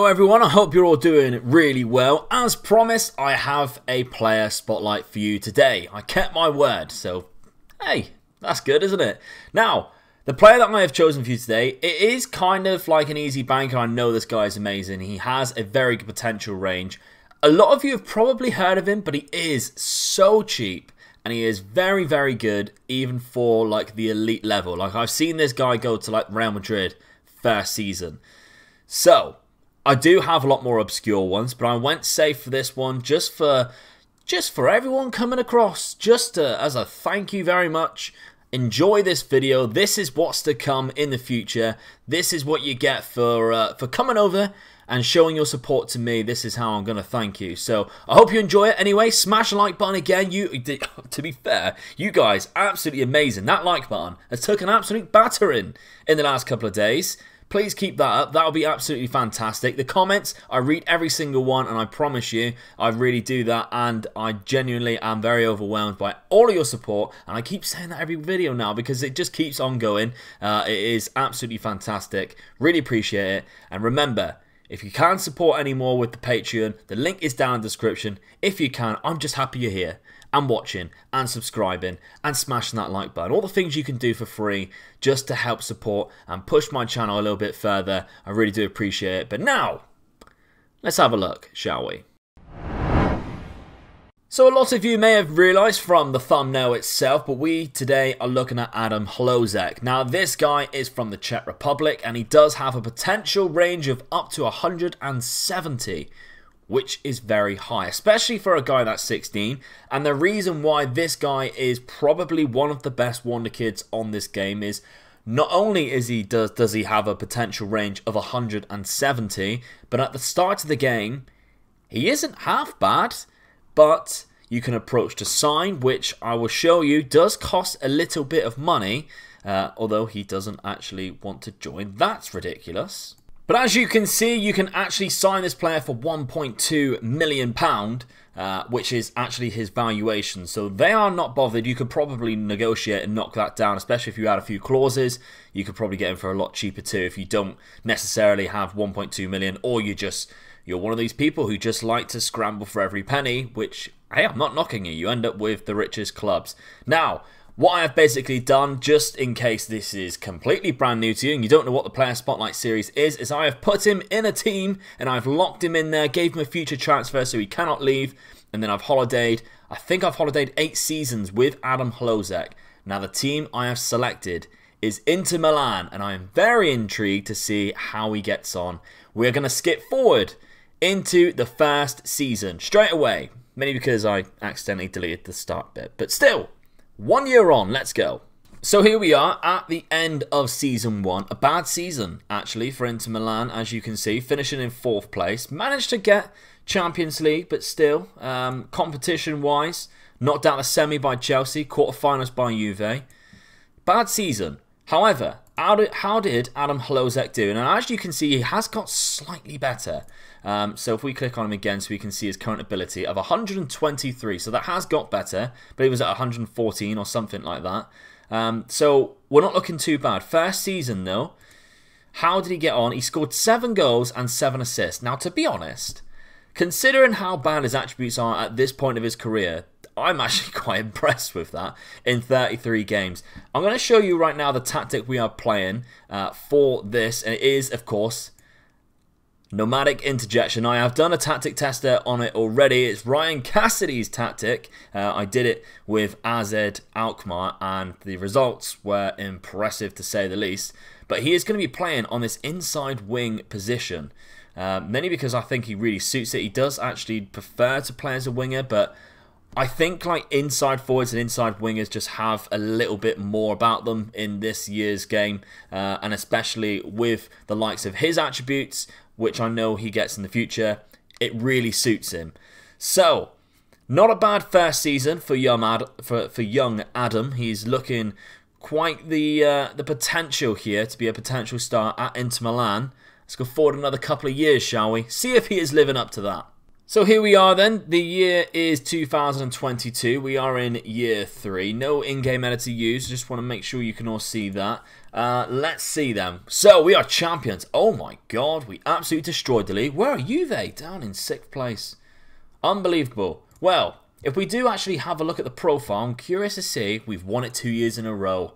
Hello everyone, I hope you're all doing really well. As promised, I have a player spotlight for you today. I kept my word, so hey, that's good, isn't it? Now, the player that I have chosen for you today, it is kind of like an easy banker. I know this guy is amazing. He has a very good potential range. A lot of you have probably heard of him, but he is so cheap. And he is very, very good, even for like the elite level. Like I've seen this guy go to like Real Madrid first season. So I do have a lot more obscure ones, but I went safe for this one just for everyone coming across, as a thank you very much. Enjoy this video. This is what's to come in the future. This is what you get for coming over and showing your support to me. This is how I'm going to thank you. So I hope you enjoy it. Anyway, smash the like button again. To be fair, you guys, absolutely amazing. That like button has took an absolute battering in the last couple of days. Please keep that up. That'll be absolutely fantastic. The comments, I read every single one, and I promise you, I really do that, and I genuinely am very overwhelmed by all of your support, and I keep saying that every video now because it just keeps on going. It is absolutely fantastic. Really appreciate it. And remember, if you can't support any more with the Patreon, the link is down in the description. If you can, I'm just happy you're here and watching and subscribing and smashing that like button. All the things you can do for free just to help support and push my channel a little bit further. I really do appreciate it. But now, let's have a look, shall we? So a lot of you may have realised from the thumbnail itself, but we today are looking at Adam Hlozek. Now this guy is from the Czech Republic and he does have a potential range of up to 170, which is very high, especially for a guy that's 16. And the reason why this guy is probably one of the best wonder kids on this game is not only does he have a potential range of 170, but at the start of the game, he isn't half bad. But you can approach to sign, which I will show you does cost a little bit of money, although he doesn't actually want to join. That's ridiculous. But as you can see, you can actually sign this player for £1.2 million, which is actually his valuation. So they are not bothered. You could probably negotiate and knock that down, especially if you add a few clauses. You could probably get him for a lot cheaper too if you don't necessarily have 1.2 million, or you're one of these people who just like to scramble for every penny, which, hey, I'm not knocking you. You end up with the richest clubs. Now, what I have basically done, just in case this is completely brand new to you and you don't know what the Player Spotlight series is I have put him in a team and I've locked him in there, gave him a future transfer so he cannot leave, and then I've holidayed. I think I've holidayed 8 seasons with Adam Hlozek. Now, the team I have selected is Inter Milan, and I am very intrigued to see how he gets on. We're going to skip forward into the first season straight away, mainly because I accidentally deleted the start bit, but still, 1 year on, let's go. So here we are at the end of season 1. A bad season actually for Inter Milan, as you can see, finishing in 4th place. Managed to get Champions League, but still, competition wise, knocked out the semi by Chelsea, quarterfinals by Juve. Bad season. However, how did Adam Hlozek do? And as you can see, he has got slightly better. So if we click on him again, so we can see his current ability of 123. So that has got better, but he was at 114 or something like that. So we're not looking too bad. First season though, how did he get on? He scored 7 goals and 7 assists. Now, to be honest, considering how bad his attributes are at this point of his career, I'm actually quite impressed with that in 33 games. I'm going to show you right now the tactic we are playing for this, and it is, of course, nomadic interjection. I have done a tactic tester on it already. It's Ryan Cassidy's tactic. I did it with AZ Alkmaar, and the results were impressive to say the least. But he is going to be playing on this inside wing position, mainly because I think he really suits it. He does actually prefer to play as a winger, but I think like inside forwards and inside wingers just have a little bit more about them in this year's game, and especially with the likes of his attributes, which I know he gets in the future, it really suits him. So, not a bad first season for young Adam. He's looking quite the potential here to be a potential star at Inter Milan. Let's go forward another couple of years, shall we? See if he is living up to that. So here we are then, the year is 2022, we are in year 3, no in-game editor used, just want to make sure you can all see that. Let's see them. So we are champions, oh my god, we absolutely destroyed the league. Where are Juve? Down in 6th place. Unbelievable. Well, if we do actually have a look at the profile, I'm curious to see, we've won it 2 years in a row.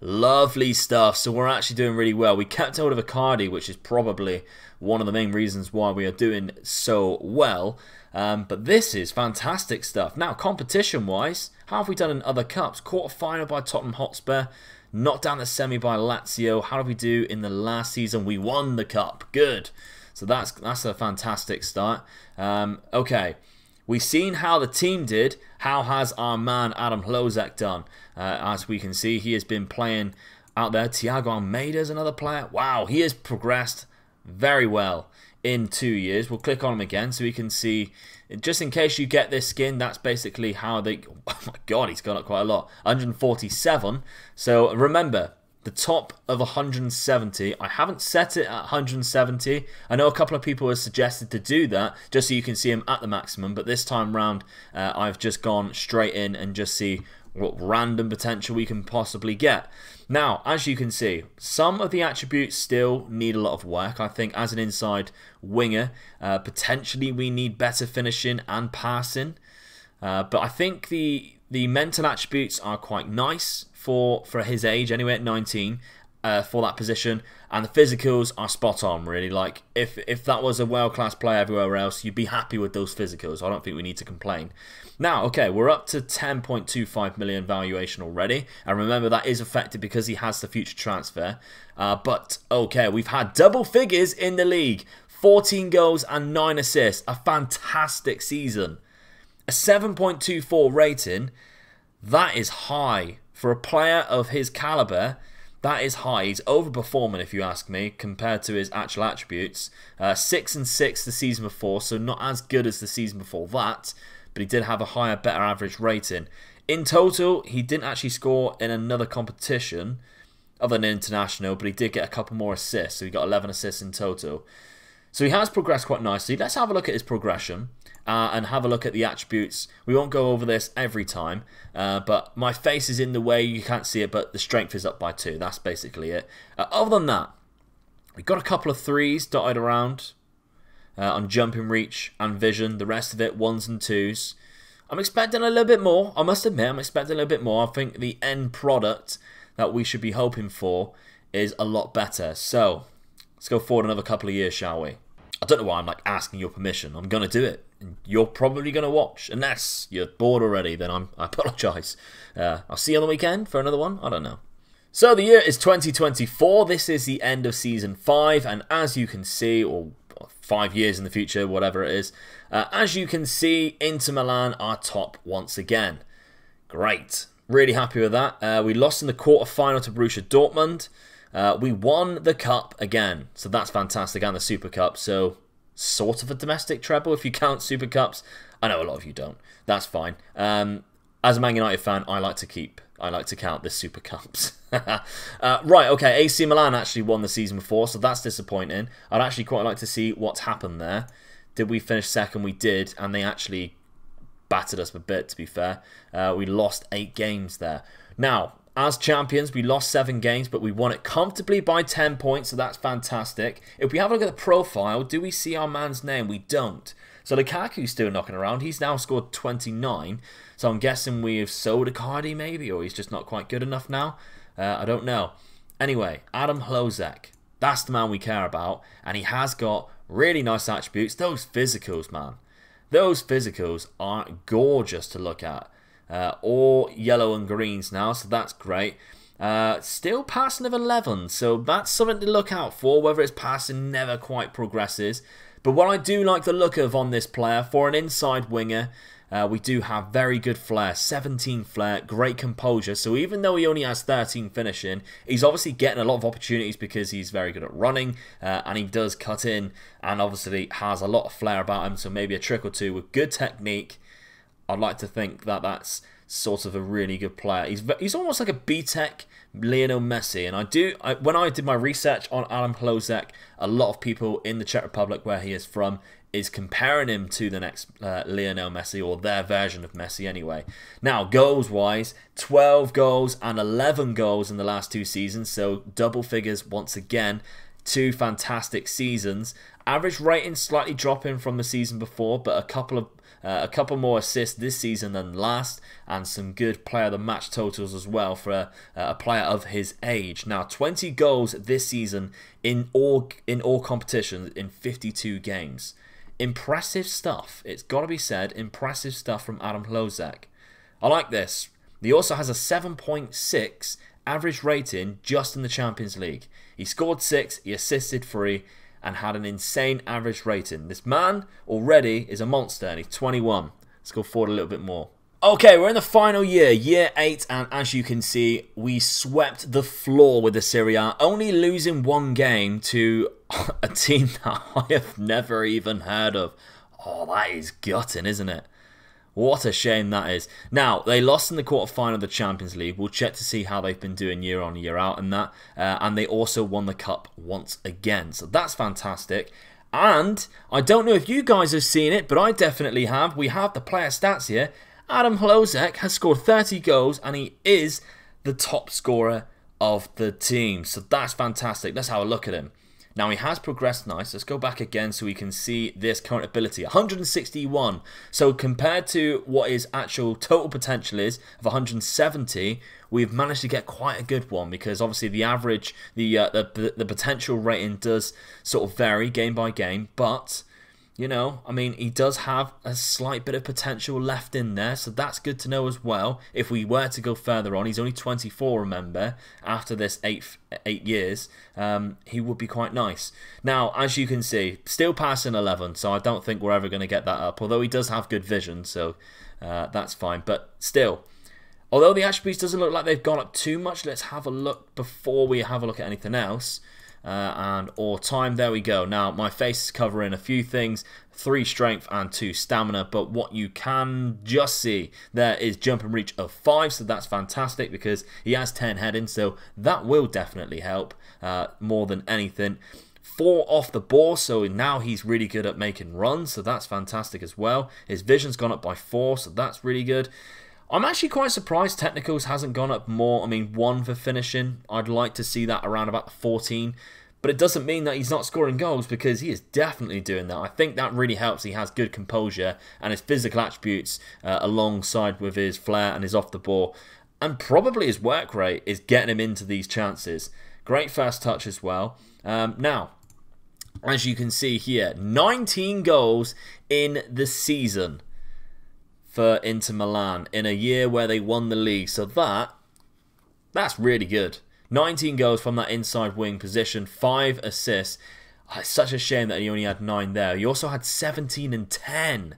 Lovely stuff, so we're actually doing really well. We kept hold of Icardi, which is probably one of the main reasons why we are doing so well. But this is fantastic stuff. Now, competition-wise, how have we done in other cups? Quarter-final by Tottenham Hotspur, knocked down the semi by Lazio. How did we do in the last season? We won the cup. Good. So that's a fantastic start. Okay. We've seen how the team did. How has our man Adam Hlozek done? As we can see, he has been playing out there. Thiago Almeida is another player. Wow, he has progressed very well in 2 years. We'll click on him again so we can see, just in case you get this skin, that's basically how they... Oh my god, he's gone up quite a lot. 147. So remember, the top of 170. I haven't set it at 170. I know a couple of people have suggested to do that just so you can see him at the maximum, but this time round I've just gone straight in and just see what random potential we can possibly get. Now, as you can see, some of the attributes still need a lot of work. I think as an inside winger, potentially we need better finishing and passing. But I think the mental attributes are quite nice for his age anyway at 19 for that position, and the physicals are spot on really. Like if that was a world-class player everywhere else, you'd be happy with those physicals. I don't think we need to complain. Now, okay, we're up to 10.25 million valuation already, and remember that is affected because he has the future transfer. But okay, we've had double figures in the league, 14 goals and 9 assists, a fantastic season. A 7.24 rating, that is high. For a player of his caliber, that is high. He's overperforming, if you ask me, compared to his actual attributes. 6 and 6 the season before, so not as good as the season before that, but he did have a higher, better average rating. In total, he didn't actually score in another competition other than international, but he did get a couple more assists, so he got 11 assists in total. So he has progressed quite nicely. Let's have a look at his progression. And have a look at the attributes. We won't go over this every time, but my face is in the way, you can't see it, but the strength is up by 2. That's basically it. Other than that, we've got a couple of 3s dotted around on jumping reach and vision. The rest of it, 1s and 2s. I'm expecting a little bit more. I must admit, I'm expecting a little bit more. I think the end product that we should be hoping for is a lot better. So, let's go forward another couple of years, shall we? I don't know why I'm like asking your permission. I'm going to do it. You're probably going to watch. Unless you're bored already, then I apologise. I'll see you on the weekend for another one. I don't know. So the year is 2024. This is the end of Season 5. And as you can see, or 5 years in the future, whatever it is. As you can see, Inter Milan are top once again. Great. Really happy with that. We lost in the quarter-final to Borussia Dortmund. We won the cup again, so that's fantastic, and the Super Cup, so sort of a domestic treble if you count Super Cups. I know a lot of you don't. That's fine. As a Man United fan, I like to count the Super Cups. Right, okay, AC Milan actually won the season before, so that's disappointing. I'd actually quite like to see what's happened there. Did we finish second? We did, and they actually battered us a bit, to be fair. We lost 8 games there. Now, as champions, we lost 7 games, but we won it comfortably by 10 points, so that's fantastic. If we have a look at the profile, do we see our man's name? We don't. So Lukaku's still knocking around. He's now scored 29, so I'm guessing we have sold Icardi maybe, or he's just not quite good enough now. I don't know. Anyway, Adam Hlozek. That's the man we care about, and he has got really nice attributes. Those physicals, man. Those physicals are gorgeous to look at. All yellow and greens now, so that's great. Still passing of 11, so that's something to look out for. Whether it's passing never quite progresses. But what I do like the look of on this player, for an inside winger, we do have very good flair, 17 flair, great composure. So even though he only has 13 finishing, he's obviously getting a lot of opportunities because he's very good at running, and he does cut in, and obviously has a lot of flair about him, so maybe a trick or two with good technique. I'd like to think that that's sort of a really good player. He's almost like a B-Tech Lionel Messi, and when I did my research on Adam Hlozek, a lot of people in the Czech Republic, where he is from, is comparing him to the next Lionel Messi, or their version of Messi anyway. Now, goals-wise, 12 goals and 11 goals in the last 2 seasons, so double figures once again. 2 fantastic seasons. Average rating slightly dropping from the season before, but a couple more assists this season than last, and some good player of the match totals as well for a player of his age. Now, 20 goals this season in all competitions in 52 games. Impressive stuff. It's got to be said, impressive stuff from Adam Hlozek. I like this. He also has a 7.6 average rating just in the Champions League. He scored 6, he assisted 3, and had an insane average rating. This man already is a monster, and he's 21. Let's go forward a little bit more. Okay, we're in the final year, year 8, and as you can see, we swept the floor with the Serie A, only losing 1 game to a team that I have never even heard of. Oh, that is gutting, isn't it? What a shame that is. Now, they lost in the quarterfinal of the Champions League. We'll check to see how they've been doing year on, year out and that. And they also won the Cup once again. So that's fantastic. And I don't know if you guys have seen it, but I definitely have. We have the player stats here. Adam Hlozek has scored 30 goals and he is the top scorer of the team. So that's fantastic. Let's have a look at him. Now, he has progressed nice. Let's go back again so we can see this current ability. 161. So compared to what his actual total potential is of 170, we've managed to get quite a good one, because obviously the average, the potential rating does sort of vary game by game, but you know, I mean, he does have a slight bit of potential left in there, so that's good to know as well. If we were to go further on, he's only 24, remember, after this 8 years, he would be quite nice. Now, as you can see, still passing 11, so I don't think we're ever going to get that up, although he does have good vision, so that's fine. But still, although the attributes doesn't look like they've gone up too much, let's have a look before we have a look at anything else. Or time, there we go. Now my face is covering a few things, 3 strength and 2 stamina, but what you can just see there is jump and reach of 5, so that's fantastic because he has 10 heading, so that will definitely help more than anything. 4 off the ball, so now he's really good at making runs, so that's fantastic as well. His vision's gone up by 4, so that's really good. I'm actually quite surprised technicals hasn't gone up more. I mean, 1 for finishing. I'd like to see that around about 14. But it doesn't mean that he's not scoring goals, because he is definitely doing that. I think that really helps. He has good composure, and his physical attributes alongside with his flair and his off the ball, and probably his work rate, is getting him into these chances. Great first touch as well. Now, as you can see here, 19 goals in the season for Inter Milan in a year where they won the league. So that's really good. 19 goals from that inside wing position, 5 assists. Oh, it's such a shame that he only had 9 there. He also had 17 and 10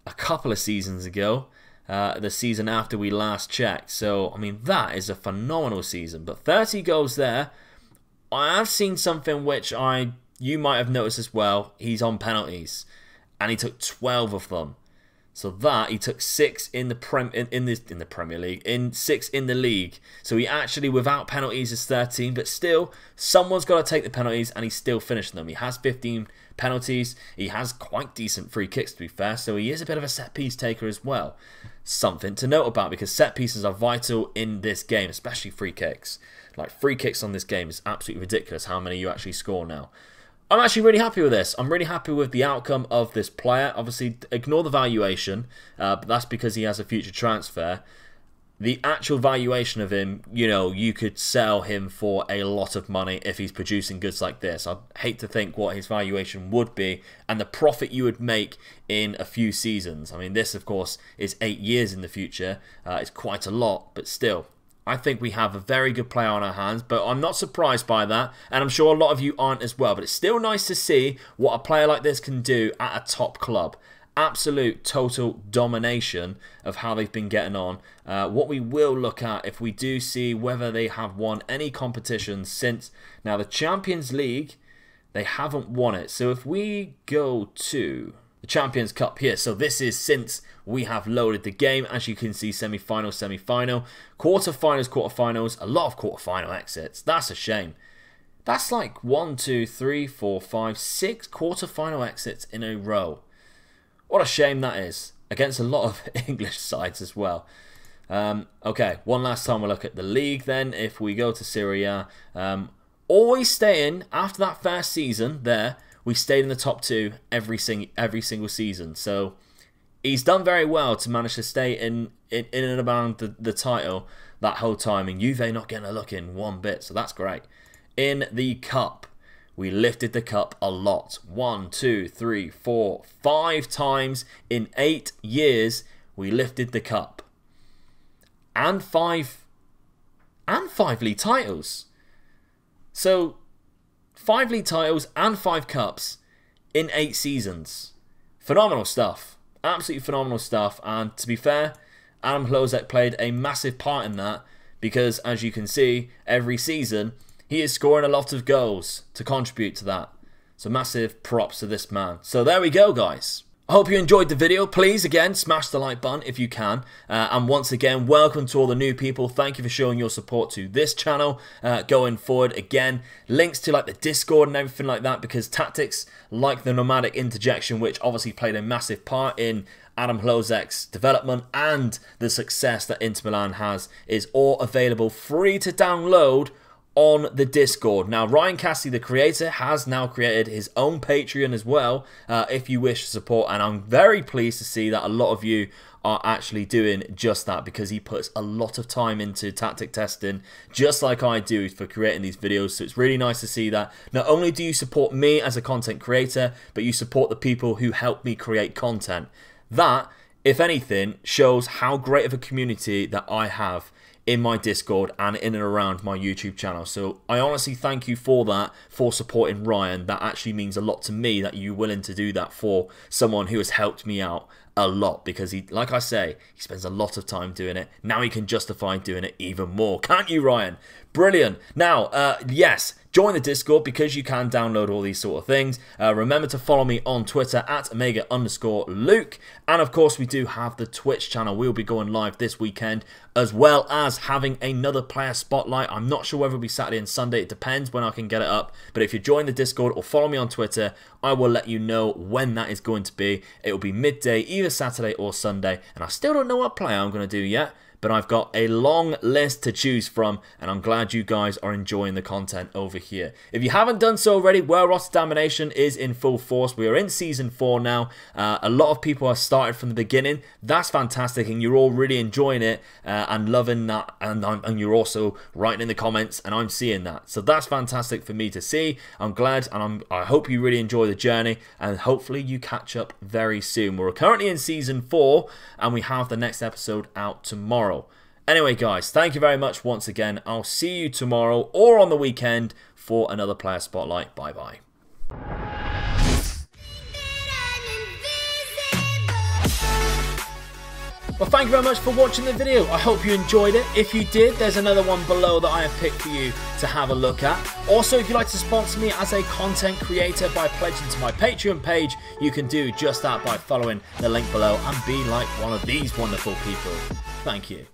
a couple of seasons ago, the season after we last checked. So, I mean, that is a phenomenal season. But 30 goals there. I have seen something which you might have noticed as well. He's on penalties, and he took 12 of them. So that, he took 6 in the Premier League, 6 in the league. So he actually, without penalties, is 13. But still, someone's got to take the penalties, and he's still finishing them. He has 15 penalties. He has quite decent free kicks, to be fair. So he is a bit of a set piece taker as well. Something to note about, because set pieces are vital in this game, especially free kicks. Like, free kicks on this game is absolutely ridiculous how many you actually score now. I'm actually really happy with this. I'm really happy with the outcome of this player. Obviously, ignore the valuation, but that's because he has a future transfer. The actual valuation of him, you know, you could sell him for a lot of money if he's producing goods like this. I'd hate to think what his valuation would be and the profit you would make in a few seasons. I mean, this, of course, is 8 years in the future. It's quite a lot, but still, I think we have a very good player on our hands, but I'm not surprised by that, and I'm sure a lot of you aren't as well. But it's still nice to see what a player like this can do at a top club. Absolute total domination of how they've been getting on. What we will look at, if we do see whether they have won any competitions since. Now, the Champions League, they haven't won it. So if we go to the Champions Cup here, so this is since we have loaded the game. As you can see, semi-final, semi-final, quarter-finals, quarter-finals, a lot of quarter-final exits. That's a shame. That's like 1, 2, 3, 4, 5, 6 quarter-final exits in a row. What a shame that is, against a lot of English sides as well. Okay, one last time we'll look at the league then. If we go to Serie A, always staying, after that first season there, we stayed in the top 2 every single season. So he's done very well to manage to stay in and around the title that whole time. And Juve not getting a look in one bit, so that's great. In the cup, we lifted the cup a lot. 1, 2, 3, 4, 5 times in 8 years we lifted the cup. And 5 league titles. So 5 league titles and 5 cups in 8 seasons. Phenomenal stuff. Absolutely phenomenal stuff. And to be fair, Adam Hlozek played a massive part in that, because as you can see, every season he is scoring a lot of goals to contribute to that. So massive props to this man. So there we go, guys. I hope you enjoyed the video. Please, again, smash the like button if you can. And once again, welcome to all the new people. Thank you for showing your support to this channel going forward. Again, links to like the Discord and everything like that, because tactics like the nomadic interjection, which obviously played a massive part in Adam Hlozek's development and the success that Inter Milan has, is all available free to download on the Discord. Now, Ryan Cassie, the creator, has now created his own Patreon as well, if you wish to support, and I'm very pleased to see that a lot of you are actually doing just that, because he puts a lot of time into tactic testing, just like I do for creating these videos. So it's really nice to see that not only do you support me as a content creator, but you support the people who help me create content. That, if anything, shows how great of a community that I have in my Discord and in and around my YouTube channel. So I honestly thank you for that, for supporting Ryan. That actually means a lot to me, that you're willing to do that for someone who has helped me out a lot, because he, like I say, he spends a lot of time doing it. Now he can justify doing it even more. Can't you, Ryan? Brilliant. Now, yes, join the Discord, because you can download all these sort of things. Remember to follow me on Twitter at Omega_Luke. And of course, we do have the Twitch channel. We'll be going live this weekend, as well as having another player spotlight. I'm not sure whether it'll be Saturday and Sunday. It depends when I can get it up. But if you join the Discord or follow me on Twitter, I will let you know when that is going to be. It will be midday, either Saturday or Sunday. And I still don't know what player I'm going to do yet, but I've got a long list to choose from, and I'm glad you guys are enjoying the content over here. If you haven't done so already, well, Rotterdam Nation is in full force. We are in Season 4 now. A lot of people have started from the beginning. That's fantastic, and you're all really enjoying it and loving that, and you're also writing in the comments, and I'm seeing that. So that's fantastic for me to see. I'm glad, and I hope you really enjoy the journey, and hopefully you catch up very soon. We're currently in Season 4, and we have the next episode out tomorrow. Anyway, guys, thank you very much once again. I'll see you tomorrow or on the weekend for another player spotlight. Bye-bye. Well, thank you very much for watching the video. I hope you enjoyed it. If you did, there's another one below that I have picked for you to have a look at. Also, if you'd like to sponsor me as a content creator by pledging to my Patreon page, you can do just that by following the link below and be like one of these wonderful people. Thank you.